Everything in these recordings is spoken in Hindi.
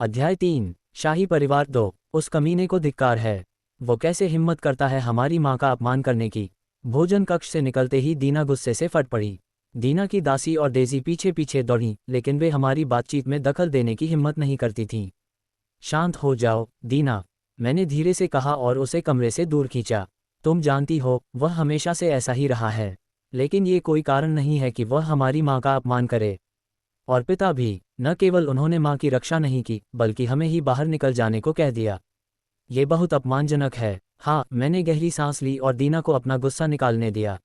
अध्याय 3। शाही परिवार 2। उस कमीने को धिक्कार है। वो कैसे हिम्मत करता है हमारी माँ का अपमान करने की। भोजन कक्ष से निकलते ही दीना गुस्से से फट पड़ी। दीना की दासी और डेजी पीछे पीछे दौड़ी, लेकिन वे हमारी बातचीत में दखल देने की हिम्मत नहीं करती थीं। शांत हो जाओ दीना, मैंने धीरे से कहा और उसे कमरे से दूर खींचा। तुम जानती हो वह हमेशा से ऐसा ही रहा है, लेकिन ये कोई कारण नहीं है कि वह हमारी माँ का अपमान करे। और पिता भी, न केवल उन्होंने माँ की रक्षा नहीं की बल्कि हमें ही बाहर निकल जाने को कह दिया। ये बहुत अपमानजनक है। हाँ, मैंने गहरी सांस ली और दीना को अपना गुस्सा निकालने दिया।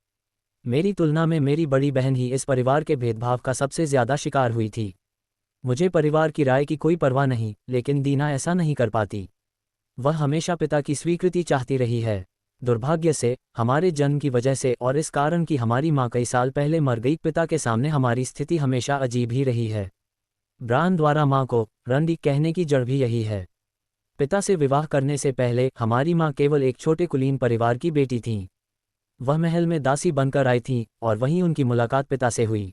मेरी तुलना में मेरी बड़ी बहन ही इस परिवार के भेदभाव का सबसे ज्यादा शिकार हुई थी। मुझे परिवार की राय की कोई परवाह नहीं, लेकिन दीना ऐसा नहीं कर पाती। वह हमेशा पिता की स्वीकृति चाहती रही है। दुर्भाग्य से, हमारे जन्म की वजह से और इस कारण कि हमारी माँ कई साल पहले मर गई, पिता के सामने हमारी स्थिति हमेशा अजीब ही रही है। ब्रांड द्वारा माँ को रंडी कहने की जड़ भी यही है। पिता से विवाह करने से पहले हमारी माँ केवल एक छोटे कुलीन परिवार की बेटी थीं। वह महल में दासी बनकर आई थीं और वहीं उनकी मुलाकात पिता से हुई।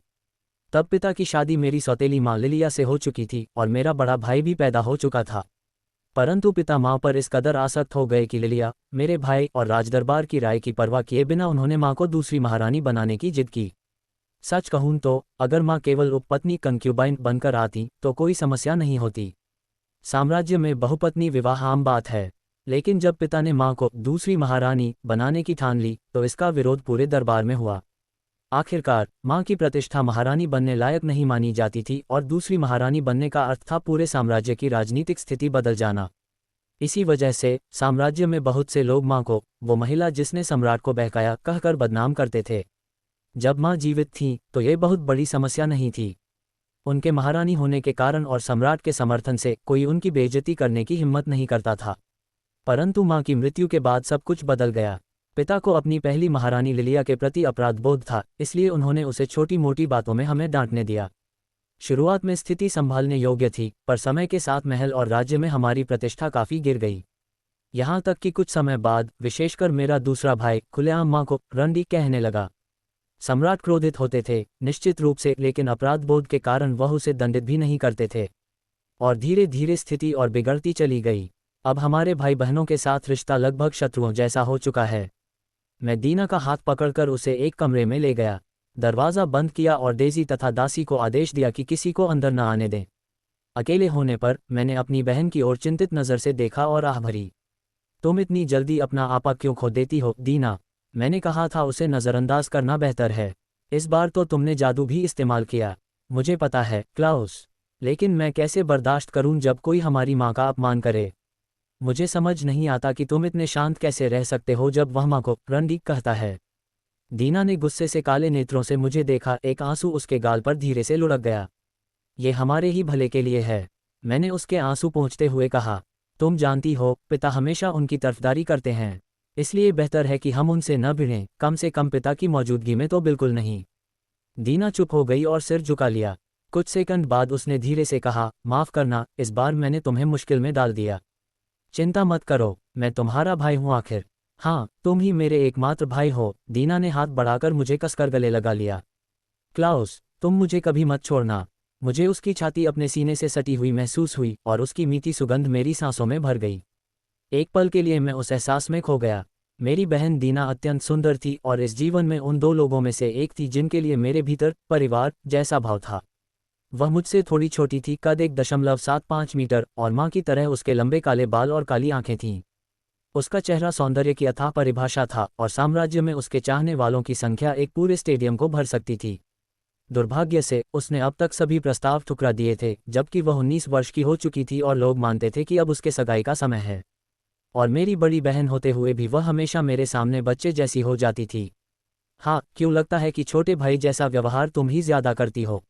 तब पिता की शादी मेरी सौतेली माँ लिलिया से हो चुकी थी और मेरा बड़ा भाई भी पैदा हो चुका था। परंतु पिता माँ पर इस कदर आसक्त हो गए कि लिलिया, मेरे भाई और राजदरबार की राय की परवाह किए बिना उन्होंने माँ को दूसरी महारानी बनाने की जिद की। सच कहूँ तो अगर माँ केवल उपपत्नी कंक्यूबाइन बनकर आती तो कोई समस्या नहीं होती। साम्राज्य में बहुपत्नी विवाह आम बात है, लेकिन जब पिता ने माँ को दूसरी महारानी बनाने की ठान ली तो इसका विरोध पूरे दरबार में हुआ। आखिरकार माँ की प्रतिष्ठा महारानी बनने लायक नहीं मानी जाती थी और दूसरी महारानी बनने का अर्थ था पूरे साम्राज्य की राजनीतिक स्थिति बदल जाना। इसी वजह से साम्राज्य में बहुत से लोग माँ को वो महिला जिसने सम्राट को बहकाया कहकर बदनाम करते थे। जब माँ जीवित थीं तो ये बहुत बड़ी समस्या नहीं थी। उनके महारानी होने के कारण और सम्राट के समर्थन से कोई उनकी बेइज्जती करने की हिम्मत नहीं करता था। परंतु माँ की मृत्यु के बाद सब कुछ बदल गया। पिता को अपनी पहली महारानी लिलिया के प्रति अपराध बोध था, इसलिए उन्होंने उसे छोटी मोटी बातों में हमें डांटने दिया। शुरुआत में स्थिति संभालने योग्य थी, पर समय के साथ महल और राज्य में हमारी प्रतिष्ठा काफी गिर गई। यहाँ तक कि कुछ समय बाद विशेषकर मेरा दूसरा भाई खुलेआम माँ को रंडी कहने लगा। सम्राट क्रोधित होते थे, निश्चित रूप से, लेकिन अपराध बोध के कारण वह उसे दंडित भी नहीं करते थे। और धीरे धीरे स्थिति और बिगड़ती चली गई। अब हमारे भाई बहनों के साथ रिश्ता लगभग शत्रुओं जैसा हो चुका है। मैं दीना का हाथ पकड़कर उसे एक कमरे में ले गया, दरवाज़ा बंद किया और डेजी तथा दासी को आदेश दिया कि किसी को अंदर न आने दें। अकेले होने पर मैंने अपनी बहन की ओर चिंतित नज़र से देखा और आह भरी। तुम इतनी जल्दी अपना आपा क्यों खो देती हो दीना? मैंने कहा था उसे नज़रअंदाज करना बेहतर है। इस बार तो तुमने जादू भी इस्तेमाल किया। मुझे पता है क्लाउस, लेकिन मैं कैसे बर्दाश्त करूं जब कोई हमारी माँ का अपमान करे। मुझे समझ नहीं आता कि तुम इतने शांत कैसे रह सकते हो जब वह माँ को रंडी कहता है। दीना ने गुस्से से काले नेत्रों से मुझे देखा, एक आंसू उसके गाल पर धीरे से लुढ़क गया। ये हमारे ही भले के लिए है, मैंने उसके आंसू पोंछते हुए कहा। तुम जानती हो पिता हमेशा उनकी तरफदारी करते हैं, इसलिए बेहतर है कि हम उनसे न भिड़ें, कम से कम पिता की मौजूदगी में तो बिल्कुल नहीं। दीना चुप हो गई और सिर झुका लिया। कुछ सेकंड बाद उसने धीरे से कहा, माफ़ करना, इस बार मैंने तुम्हें मुश्किल में डाल दिया। चिंता मत करो, मैं तुम्हारा भाई हूँ आखिर। हाँ, तुम ही मेरे एकमात्र भाई हो। दीना ने हाथ बढ़ाकर मुझे कसकर गले लगा लिया। क्लाउस, तुम मुझे कभी मत छोड़ना। मुझे उसकी छाती अपने सीने से सटी हुई महसूस हुई और उसकी मीठी सुगंध मेरी सांसों में भर गई। एक पल के लिए मैं उस एहसास में खो गया। मेरी बहन दीना अत्यंत सुंदर थी और इस जीवन में उन दो लोगों में से एक थी जिनके लिए मेरे भीतर परिवार जैसा भाव था। वह मुझसे थोड़ी छोटी थी, कद 1.75 मीटर, और माँ की तरह उसके लंबे काले बाल और काली आंखें थीं। उसका चेहरा सौंदर्य की अथाह परिभाषा था और साम्राज्य में उसके चाहने वालों की संख्या एक पूरे स्टेडियम को भर सकती थी। दुर्भाग्य से उसने अब तक सभी प्रस्ताव ठुकरा दिए थे, जबकि वह 19 वर्ष की हो चुकी थी और लोग मानते थे कि अब उसके सगाई का समय है। और मेरी बड़ी बहन होते हुए भी वह हमेशा मेरे सामने बच्चे जैसी हो जाती थी। हाँ, क्यों लगता है कि छोटे भाई जैसा व्यवहार तुम ही ज्यादा करती हो?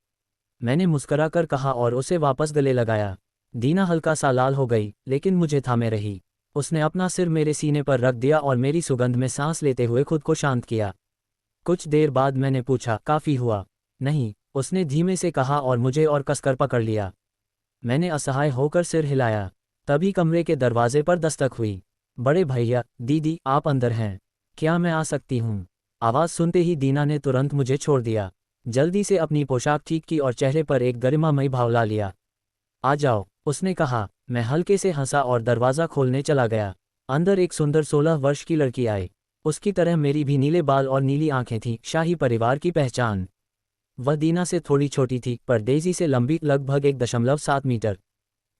मैंने मुस्कुराकर कहा और उसे वापस गले लगाया। दीना हल्का सा लाल हो गई, लेकिन मुझे थामे रही। उसने अपना सिर मेरे सीने पर रख दिया और मेरी सुगंध में सांस लेते हुए खुद को शांत किया। कुछ देर बाद मैंने पूछा, काफी हुआ? नहीं, उसने धीमे से कहा और मुझे और कसकर पकड़ लिया। मैंने असहाय होकर सिर हिलाया। तभी कमरे के दरवाजे पर दस्तक हुई। बड़े भैया, दीदी, आप अंदर हैं? क्या मैं आ सकती हूँ? आवाज़ सुनते ही दीना ने तुरंत मुझे छोड़ दिया, जल्दी से अपनी पोशाक ठीक की और चेहरे पर एक गरिमामयी भाव ला लिया। आ जाओ, उसने कहा। मैं हल्के से हंसा और दरवाज़ा खोलने चला गया। अंदर एक सुंदर 16 वर्ष की लड़की आई। उसकी तरह मेरी भी नीले बाल और नीली आंखें थीं, शाही परिवार की पहचान। वह दीना से थोड़ी छोटी थी, पर डेज़ी से लंबी, लगभग 1.7 मीटर।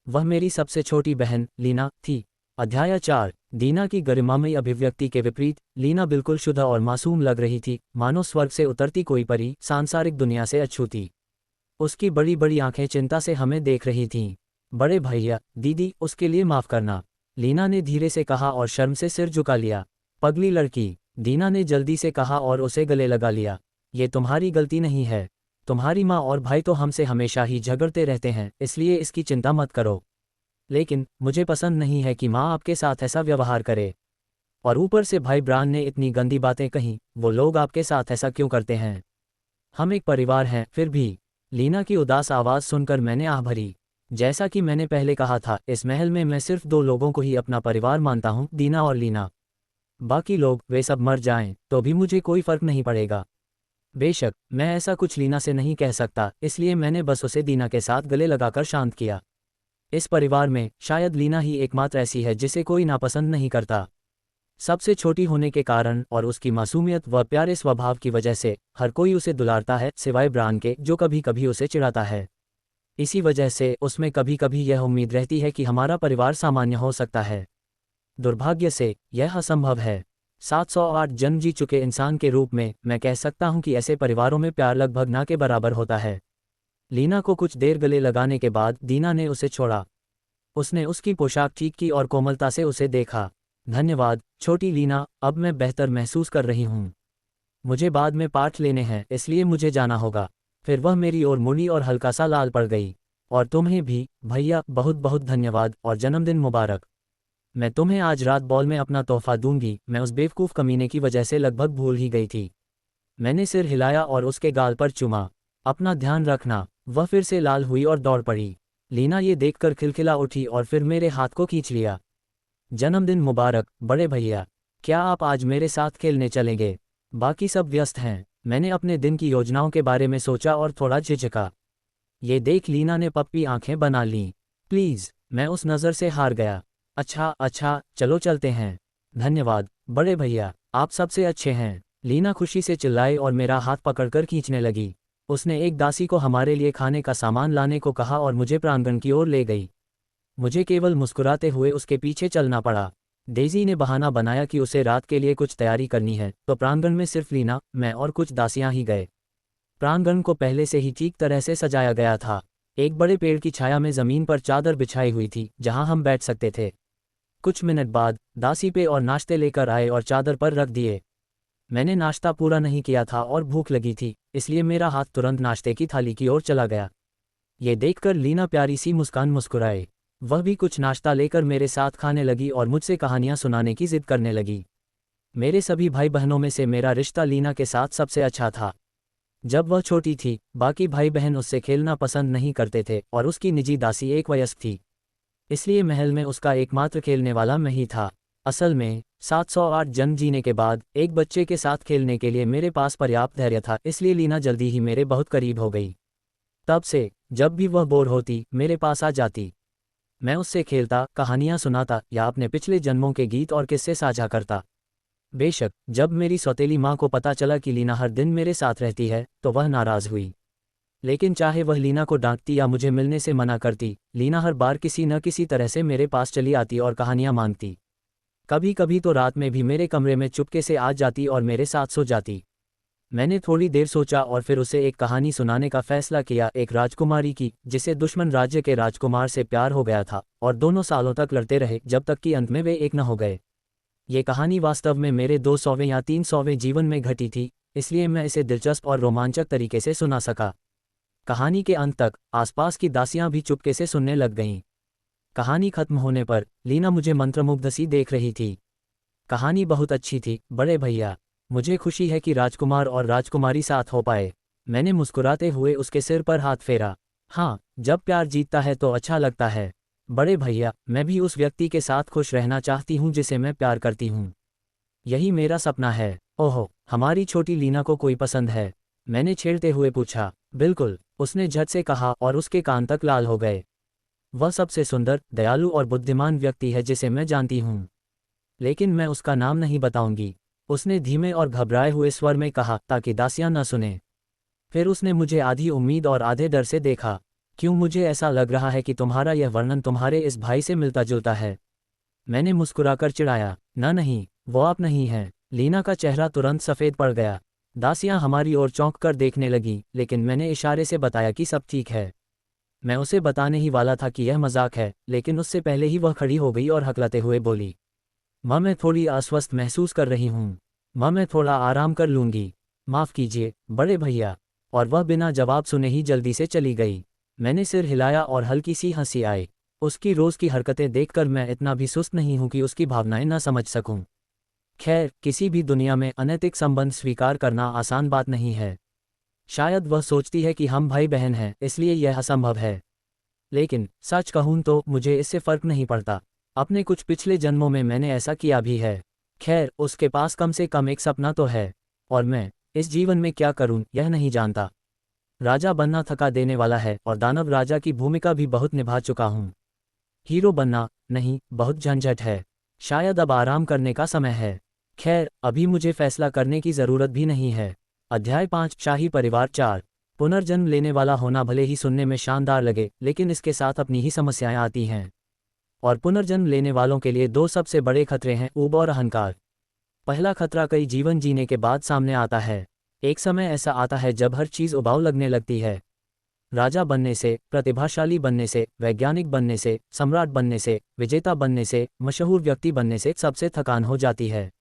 वह मेरी सबसे छोटी बहन, लीना, थी। अध्याय 4। दीना की गरिमामयी अभिव्यक्ति के विपरीत, लीना बिल्कुल शुद्ध और मासूम लग रही थी, मानो स्वर्ग से उतरती कोई परी, सांसारिक दुनिया से अछूती। उसकी बड़ी बड़ी आंखें चिंता से हमें देख रही थीं। बड़े भैया, दीदी, उसके लिए माफ़ करना, लीना ने धीरे से कहा और शर्म से सिर झुका लिया। पगली लड़की, दीना ने जल्दी से कहा और उसे गले लगा लिया। ये तुम्हारी गलती नहीं है। तुम्हारी माँ और भाई तो हमसे हमेशा ही झगड़ते रहते हैं, इसलिए इसकी चिंता मत करो। लेकिन मुझे पसंद नहीं है कि माँ आपके साथ ऐसा व्यवहार करे। और ऊपर से भाई ब्रान ने इतनी गंदी बातें कहीं। वो लोग आपके साथ ऐसा क्यों करते हैं? हम एक परिवार हैं, फिर भी। लीना की उदास आवाज़ सुनकर मैंने आह भरी। जैसा कि मैंने पहले कहा था, इस महल में मैं सिर्फ 2 लोगों को ही अपना परिवार मानता हूँ, दीना और लीना। बाकी लोग, वे सब मर जाएं, तो भी मुझे कोई फर्क नहीं पड़ेगा। बेशक, मैं ऐसा कुछ लीना से नहीं कह सकता, इसलिए मैंने बस उसे दीना के साथ गले लगाकर शांत किया। इस परिवार में शायद लीना ही एकमात्र ऐसी है जिसे कोई नापसंद नहीं करता। सबसे छोटी होने के कारण और उसकी मासूमियत व प्यारे स्वभाव की वजह से हर कोई उसे दुलारता है, सिवाय ब्रान के, जो कभी कभी उसे चिढ़ाता है। इसी वजह से उसमें कभी कभी यह उम्मीद रहती है कि हमारा परिवार सामान्य हो सकता है। दुर्भाग्य से यह असंभव है। 708 जन्म जी चुके इंसान के रूप में मैं कह सकता हूं कि ऐसे परिवारों में प्यार लगभग ना के बराबर होता है। लीना को कुछ देर गले लगाने के बाद दीना ने उसे छोड़ा। उसने उसकी पोशाक ठीक की और कोमलता से उसे देखा। धन्यवाद, छोटी लीना, अब मैं बेहतर महसूस कर रही हूँ। मुझे बाद में पाठ लेने हैं, इसलिए मुझे जाना होगा। फिर वह मेरी ओर मुड़ी और हल्का सा लाल पड़ गई। और तुम्हें भी, भैया, बहुत बहुत धन्यवाद और जन्मदिन मुबारक। मैं तुम्हें आज रात बॉल में अपना तोहफा दूंगी। मैं उस बेवकूफ़ कमीने की वजह से लगभग भूल ही गई थी। मैंने सिर हिलाया और उसके गाल पर चूमा। अपना ध्यान रखना। वह फिर से लाल हुई और दौड़ पड़ी। लीना ये देखकर खिलखिला उठी और फिर मेरे हाथ को खींच लिया। जन्मदिन मुबारक, बड़े भैया। क्या आप आज मेरे साथ खेलने चलेंगे? बाकी सब व्यस्त हैं। मैंने अपने दिन की योजनाओं के बारे में सोचा और थोड़ा झिझका। ये देख लीना ने पप्पी आंखें बना लीं। प्लीज़, मैं उस नज़र से हार गया। अच्छा अच्छा, चलो चलते हैं। धन्यवाद, बड़े भैया, आप सबसे अच्छे हैं। लीना खुशी से चिल्लाई और मेरा हाथ पकड़कर खींचने लगी। उसने एक दासी को हमारे लिए खाने का सामान लाने को कहा और मुझे प्रांगण की ओर ले गई। मुझे केवल मुस्कुराते हुए उसके पीछे चलना पड़ा। डेज़ी ने बहाना बनाया कि उसे रात के लिए कुछ तैयारी करनी है, तो प्रांगण में सिर्फ लीना, मैं और कुछ दासियां ही गए। प्रांगण को पहले से ही ठीक तरह से सजाया गया था। एक बड़े पेड़ की छाया में ज़मीन पर चादर बिछाई हुई थी, जहां हम बैठ सकते थे। कुछ मिनट बाद दासी पे और नाश्ते लेकर आए और चादर पर रख दिए। मैंने नाश्ता पूरा नहीं किया था और भूख लगी थी, इसलिए मेरा हाथ तुरंत नाश्ते की थाली की ओर चला गया। ये देखकर लीना प्यारी सी मुस्कान मुस्कुराए। वह भी कुछ नाश्ता लेकर मेरे साथ खाने लगी और मुझसे कहानियां सुनाने की जिद करने लगी। मेरे सभी भाई बहनों में से मेरा रिश्ता लीना के साथ सबसे अच्छा था। जब वह छोटी थी, बाकी भाई बहन उससे खेलना पसंद नहीं करते थे और उसकी निजी दासी एक वयस्क थी। इसलिए महल में उसका एकमात्र खेलने वाला मैं ही था। असल में 708 जन्म जीने के बाद एक बच्चे के साथ खेलने के लिए मेरे पास पर्याप्त धैर्य था, इसलिए लीना जल्दी ही मेरे बहुत करीब हो गई। तब से जब भी वह बोर होती, मेरे पास आ जाती। मैं उससे खेलता, कहानियां सुनाता या अपने पिछले जन्मों के गीत और किस्से साझा करता। बेशक, जब मेरी सौतेली माँ को पता चला कि लीना हर दिन मेरे साथ रहती है, तो वह नाराज़ हुई। लेकिन चाहे वह लीना को डांटती या मुझे मिलने से मना करती, लीना हर बार किसी न किसी तरह से मेरे पास चली आती और कहानियां मांगती। कभी कभी तो रात में भी मेरे कमरे में चुपके से आ जाती और मेरे साथ सो जाती। मैंने थोड़ी देर सोचा और फिर उसे एक कहानी सुनाने का फैसला किया, एक राजकुमारी की जिसे दुश्मन राज्य के राजकुमार से प्यार हो गया था और दोनों सालों तक लड़ते रहे, जब तक कि अंत में वे एक न हो गए। ये कहानी वास्तव में मेरे 200वें या 300वें जीवन में घटी थी, इसलिए मैं इसे दिलचस्प और रोमांचक तरीके से सुना सका। कहानी के अंत तक आसपास की दासियां भी चुपके से सुनने लग गईं। कहानी खत्म होने पर लीना मुझे मंत्रमुग्ध सी देख रही थी। कहानी बहुत अच्छी थी, बड़े भैया। मुझे खुशी है कि राजकुमार और राजकुमारी साथ हो पाए। मैंने मुस्कुराते हुए उसके सिर पर हाथ फेरा। हाँ, जब प्यार जीतता है तो अच्छा लगता है। बड़े भैया, मैं भी उस व्यक्ति के साथ खुश रहना चाहती हूँ जिसे मैं प्यार करती हूँ। यही मेरा सपना है। ओहो, हमारी छोटी लीना को कोई पसंद है? मैंने छेड़ते हुए पूछा। बिल्कुल, उसने झट से कहा और उसके कान तक लाल हो गए। वह सबसे सुंदर, दयालु और बुद्धिमान व्यक्ति है जिसे मैं जानती हूँ। लेकिन मैं उसका नाम नहीं बताऊंगी, उसने धीमे और घबराए हुए स्वर में कहा, ताकि दासियां न सुने। फिर उसने मुझे आधी उम्मीद और आधे डर से देखा। क्यों मुझे ऐसा लग रहा है कि तुम्हारा यह वर्णन तुम्हारे इस भाई से मिलता जुलता है? मैंने मुस्कुराकर चिढ़ाया, नहीं, वो आप नहीं हैं। लीना का चेहरा तुरंत सफ़ेद पड़ गया। दासियां हमारी ओर चौंक कर देखने लगी, लेकिन मैंने इशारे से बताया कि सब ठीक है। मैं उसे बताने ही वाला था कि यह मजाक है, लेकिन उससे पहले ही वह खड़ी हो गई और हकलाते हुए बोली, माँ मैं थोड़ी अस्वस्थ महसूस कर रही हूँ। माँ मैं थोड़ा आराम कर लूँगी। माफ़ कीजिए बड़े भैया। और वह बिना जवाब सुने ही जल्दी से चली गई। मैंने सिर हिलाया और हल्की सी हंसी आई। उसकी रोज़ की हरकतें देखकर मैं इतना भी सुस्त नहीं हूँ कि उसकी भावनाएं न समझ सकूं। खैर, किसी भी दुनिया में अनैतिक संबंध स्वीकार करना आसान बात नहीं है। शायद वह सोचती है कि हम भाई बहन हैं, इसलिए यह असंभव है। लेकिन सच कहूँ तो मुझे इससे फर्क नहीं पड़ता। अपने कुछ पिछले जन्मों में मैंने ऐसा किया भी है। खैर, उसके पास कम से कम एक सपना तो है। और मैं इस जीवन में क्या करूं यह नहीं जानता। राजा बनना थका देने वाला है और दानव राजा की भूमिका भी बहुत निभा चुका हूं। हीरो बनना नहीं, बहुत झंझट है। शायद अब आराम करने का समय है। खैर, अभी मुझे फैसला करने की ज़रूरत भी नहीं है। अध्याय 5 शाही परिवार 4। पुनर्जन्म लेने वाला होना भले ही सुनने में शानदार लगे, लेकिन इसके साथ अपनी ही समस्याएं आती हैं। और पुनर्जन्म लेने वालों के लिए दो सबसे बड़े खतरे हैं, ऊब और अहंकार। पहला खतरा कई जीवन जीने के बाद सामने आता है। एक समय ऐसा आता है जब हर चीज़ उबाऊ लगने लगती है। राजा बनने से, प्रतिभाशाली बनने से, वैज्ञानिक बनने से, सम्राट बनने से, विजेता बनने से, मशहूर व्यक्ति बनने से सबसे थकान हो जाती है।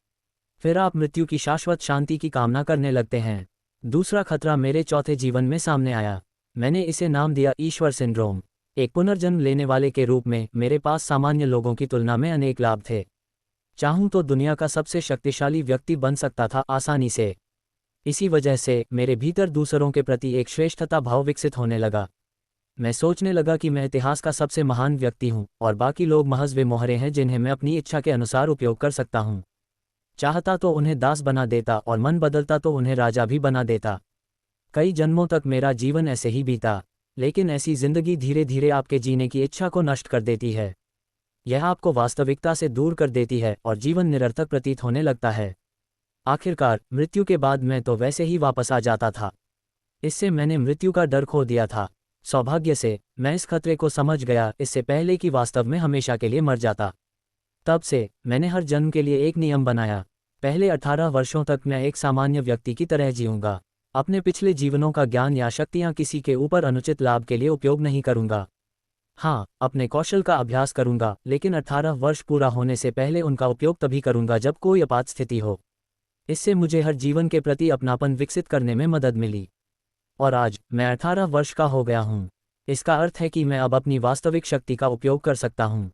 फिर आप मृत्यु की शाश्वत शांति की कामना करने लगते हैं। दूसरा खतरा मेरे चौथे जीवन में सामने आया। मैंने इसे नाम दिया ईश्वर सिंड्रोम। एक पुनर्जन्म लेने वाले के रूप में मेरे पास सामान्य लोगों की तुलना में अनेक लाभ थे। चाहूं तो दुनिया का सबसे शक्तिशाली व्यक्ति बन सकता था आसानी से। इसी वजह से मेरे भीतर दूसरों के प्रति एक श्रेष्ठता भाव विकसित होने लगा। मैं सोचने लगा कि मैं इतिहास का सबसे महान व्यक्ति हूं और बाकी लोग महज वे मोहरे हैं जिन्हें मैं अपनी इच्छा के अनुसार उपयोग कर सकता हूं। चाहता तो उन्हें दास बना देता और मन बदलता तो उन्हें राजा भी बना देता। कई जन्मों तक मेरा जीवन ऐसे ही बीता। लेकिन ऐसी जिंदगी धीरे धीरे आपके जीने की इच्छा को नष्ट कर देती है। यह आपको वास्तविकता से दूर कर देती है और जीवन निरर्थक प्रतीत होने लगता है। आखिरकार मृत्यु के बाद मैं तो वैसे ही वापस आ जाता था। इससे मैंने मृत्यु का डर खो दिया था। सौभाग्य से मैं इस खतरे को समझ गया, इससे पहले कि वास्तव में हमेशा के लिए मर जाता। तब से मैंने हर जन्म के लिए एक नियम बनाया। पहले 18 वर्षों तक मैं एक सामान्य व्यक्ति की तरह जीऊंगा। अपने पिछले जीवनों का ज्ञान या शक्तियां किसी के ऊपर अनुचित लाभ के लिए उपयोग नहीं करूंगा। हाँ, अपने कौशल का अभ्यास करूंगा, लेकिन 18 वर्ष पूरा होने से पहले उनका उपयोग तभी करूंगा जब कोई आपात स्थिति हो। इससे मुझे हर जीवन के प्रति अपनापन विकसित करने में मदद मिली। और आज मैं 18 वर्ष का हो गया हूँ। इसका अर्थ है कि मैं अब अपनी वास्तविक शक्ति का उपयोग कर सकता हूँ।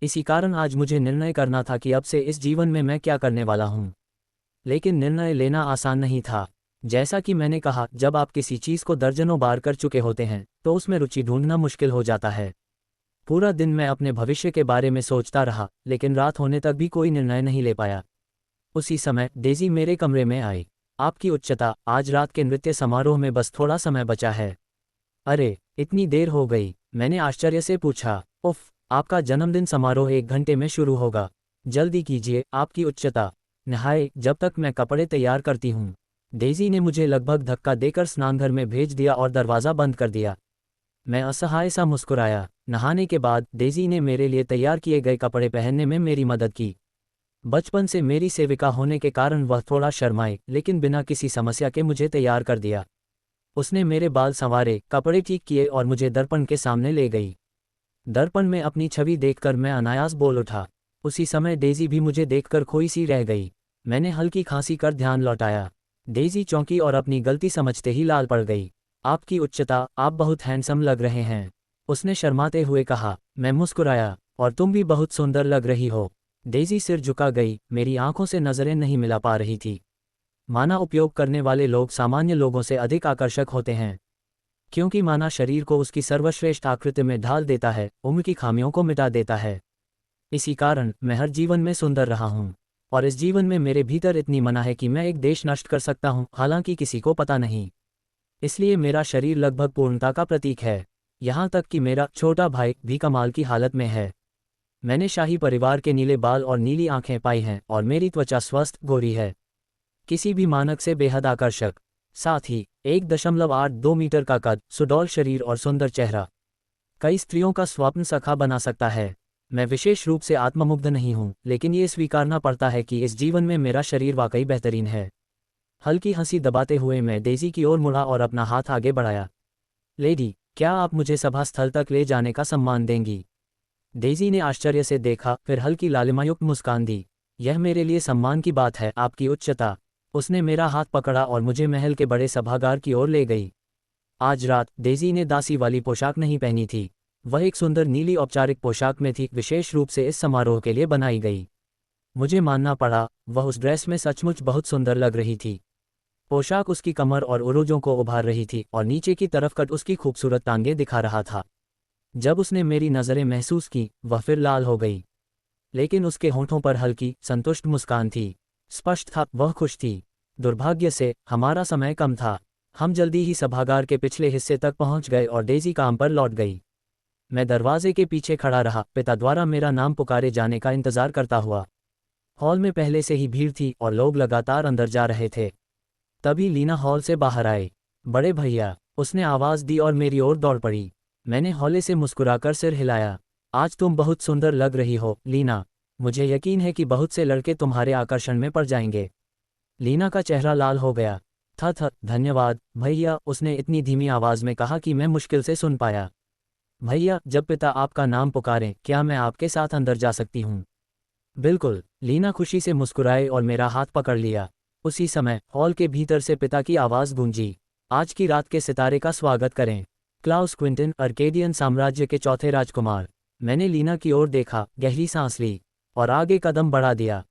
इसी कारण आज मुझे निर्णय करना था कि अब से इस जीवन में मैं क्या करने वाला हूँ। लेकिन निर्णय लेना आसान नहीं था। जैसा कि मैंने कहा, जब आप किसी चीज़ को दर्जनों बार कर चुके होते हैं तो उसमें रुचि ढूंढना मुश्किल हो जाता है। पूरा दिन मैं अपने भविष्य के बारे में सोचता रहा, लेकिन रात होने तक भी कोई निर्णय नहीं ले पाया। उसी समय डेज़ी मेरे कमरे में आई। आपकी उच्चता, आज रात के नृत्य समारोह में बस थोड़ा समय बचा है। अरे, इतनी देर हो गई, मैंने आश्चर्य से पूछा। उफ़, आपका जन्मदिन समारोह 1 घंटे में शुरू होगा। जल्दी कीजिए आपकी उच्चता। नहाए जब तक मैं कपड़े तैयार करती हूँ। डेज़ी ने मुझे लगभग धक्का देकर स्नानघर में भेज दिया और दरवाज़ा बंद कर दिया। मैं असहाय सा मुस्कुराया। नहाने के बाद डेज़ी ने मेरे लिए तैयार किए गए कपड़े पहनने में मेरी मदद की। बचपन से मेरी सेविका होने के कारण वह थोड़ा शर्माई, लेकिन बिना किसी समस्या के मुझे तैयार कर दिया। उसने मेरे बाल संवारे, कपड़े ठीक किए और मुझे दर्पण के सामने ले गई। दर्पण में अपनी छवि देखकर मैं अनायास बोल उठा। उसी समय डेज़ी भी मुझे देखकर खोई सी रह गई। मैंने हल्की खांसी कर ध्यान लौटाया। डेज़ी चौंकी और अपनी गलती समझते ही लाल पड़ गई। आपकी उच्चता, आप बहुत हैंडसम लग रहे हैं, उसने शर्माते हुए कहा। मैं मुस्कुराया। और तुम भी बहुत सुंदर लग रही हो। डेज़ी सिर झुका गई, मेरी आंखों से नज़रें नहीं मिला पा रही थी। माना उपयोग करने वाले लोग सामान्य लोगों से अधिक आकर्षक होते हैं, क्योंकि माना शरीर को उसकी सर्वश्रेष्ठ आकृति में ढाल देता है, उम्र की खामियों को मिटा देता है। इसी कारण मैं हर जीवन में सुंदर रहा हूँ। और इस जीवन में मेरे भीतर इतनी मना है कि मैं एक देश नष्ट कर सकता हूँ, हालांकि किसी को पता नहीं। इसलिए मेरा शरीर लगभग पूर्णता का प्रतीक है। यहाँ तक कि मेरा छोटा भाई भी कमाल की हालत में है। मैंने शाही परिवार के नीले बाल और नीली आंखें पाई हैं और मेरी त्वचा स्वस्थ गोरी है, किसी भी मानक से बेहद आकर्षक। साथ ही 1.82 मीटर का कद, सुडौल शरीर और सुंदर चेहरा कई स्त्रियों का स्वप्न सखा बना सकता है। मैं विशेष रूप से आत्ममुग्ध नहीं हूँ, लेकिन ये स्वीकारना पड़ता है कि इस जीवन में मेरा शरीर वाकई बेहतरीन है। हल्की हंसी दबाते हुए मैं डेज़ी की ओर मुड़ा और अपना हाथ आगे बढ़ाया। लेडी, क्या आप मुझे सभा स्थल तक ले जाने का सम्मान देंगी? डेज़ी ने आश्चर्य से देखा, फिर हल्की लालिमायुक्त मुस्कान दी। यह मेरे लिए सम्मान की बात है, आपकी उच्चता। उसने मेरा हाथ पकड़ा और मुझे महल के बड़े सभागार की ओर ले गई। आज रात डेज़ी ने दासी वाली पोशाक नहीं पहनी थी, वह एक सुंदर नीली औपचारिक पोशाक में थी, विशेष रूप से इस समारोह के लिए बनाई गई। मुझे मानना पड़ा, वह उस ड्रेस में सचमुच बहुत सुंदर लग रही थी। पोशाक उसकी कमर और उरोजों को उभार रही थी और नीचे की तरफ कट उसकी खूबसूरत टांगें दिखा रहा था। जब उसने मेरी नज़रें महसूस की, वह फिर लाल हो गई, लेकिन उसके होंठों पर हल्की संतुष्ट मुस्कान थी। स्पष्ट था, वह खुश थी। दुर्भाग्य से हमारा समय कम था। हम जल्दी ही सभागार के पिछले हिस्से तक पहुंच गए और डेज़ी काम पर लौट गई। मैं दरवाजे के पीछे खड़ा रहा, पिता द्वारा मेरा नाम पुकारे जाने का इंतजार करता हुआ। हॉल में पहले से ही भीड़ थी और लोग लगातार अंदर जा रहे थे। तभी लीना हॉल से बाहर आए। बड़े भैया, उसने आवाज़ दी और मेरी ओर दौड़ पड़ी। मैंने हौले से मुस्कुराकर सिर हिलाया। आज तुम बहुत सुंदर लग रही हो, लीना। मुझे यकीन है कि बहुत से लड़के तुम्हारे आकर्षण में पड़ जाएंगे। लीना का चेहरा लाल हो गया। धन्यवाद भैया, उसने इतनी धीमी आवाज़ में कहा कि मैं मुश्किल से सुन पाया। भैया, जब पिता आपका नाम पुकारें, क्या मैं आपके साथ अंदर जा सकती हूँ? बिल्कुल, लीना खुशी से मुस्कुराए और मेरा हाथ पकड़ लिया। उसी समय हॉल के भीतर से पिता की आवाज़ गूंजी, आज की रात के सितारे का स्वागत करें, क्लाउस क्विंटन, अर्केडियन साम्राज्य के चौथे राजकुमार। मैंने लीना की ओर देखा, गहरी सांस ली और आगे कदम बढ़ा दिया।